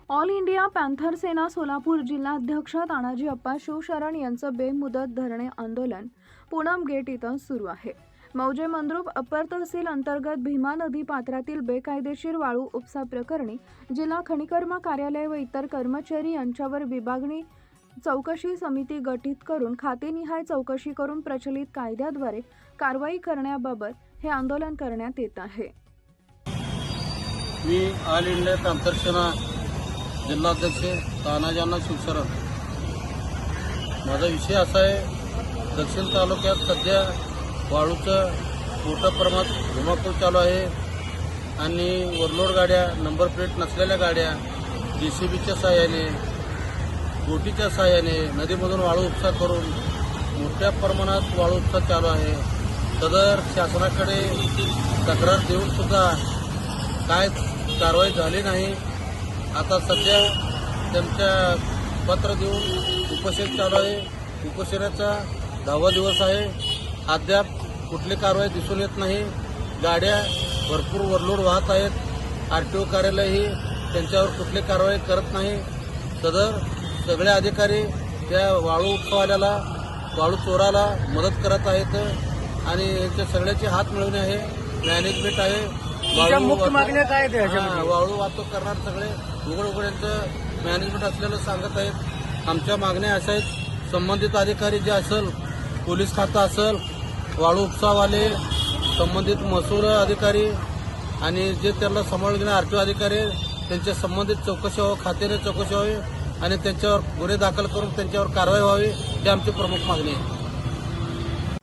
All India panther सेना सोलापूर जिल्हाध्यक्ष तानाजी अप्पा शिवशरण यांचं बेमुदत धरणे आंदोलन पूनम गेट इथं सुरू आहे। मौजे मंद्रुप अप्पर तहसील अंतर्गत भीमा नदी पात्रातील बेकायदेशीर वाळू उपसा प्रकरणी जिल्हा खनिकर्म कार्यालय व इतर कर्मचारी यांच्यावर विभागणी चौकशी समिती गठीत करून खातेनिहाय चौकशी करून प्रचलित कायद्याद्वारे कारवाई करण्याबाबत हे आंदोलन करण्यात येत आहे। मी ऑल इंडिया पॅन्थर सेना जिल्हाध्यक्ष तानाजी शिवशरण। माझा विषय असा आहे, दक्षिण तालुक्यात सध्या वाळूचं मोठ्या प्रमाणात धुमाकूळ चालू आहे आणि ओव्हरलोड गाड्या, नंबर प्लेट नसलेल्या गाड्या JCBच्या सहाय्याने, बोटीच्या सहाय्याने नदीमधून वाळू उपसा करून मोठ्या प्रमाणात वाळू उपसा चालू आहे। सदर शासनाकडे तक्रार देऊन सुद्धा काय कारवाई झाली नाही। आता सध्या त्यांच्या पत्र देऊन उपोषण चालू आहे। उपोषणाचा 10वा दिवस आहे। अद्याप कुठली कारवाई दिसून येत नाही। गाड्या भरपूर ओव्हरलोड वाहत आहेत। RTO कार्यालयही त्यांच्यावर कुठली कारवाई करत नाही। सदर सगळे अधिकारी त्या वाळू उपसावाल्याला, वाळू चोराला मदत करत आहेत आणि यांच्या सगळ्याचे हात मिळवणे आहे, मॅनेजमेंट आहे। मुख्य मागण्या काय वाळू वाहतूक करणार सगळे उघड यांचं मॅनेजमेंट असलेलं सांगत आहेत। आमच्या मागण्या अशा आहेत, संबंधित अधिकारी जे असेल, पोलीस खातं असेल, वाळू उपसावाले, संबंधित महसूल अधिकारी आणि जे त्यांना सांभाळून घेणारे RTO अधिकारी, त्यांच्या संबंधित चौकशी व्हावी, खात्याने चौकशी व्हावी आणि त्यांच्यावर गुन्हे दाखल करून त्यांच्यावर कारवाई व्हावी, ही आमची प्रमुख मागणी आहे।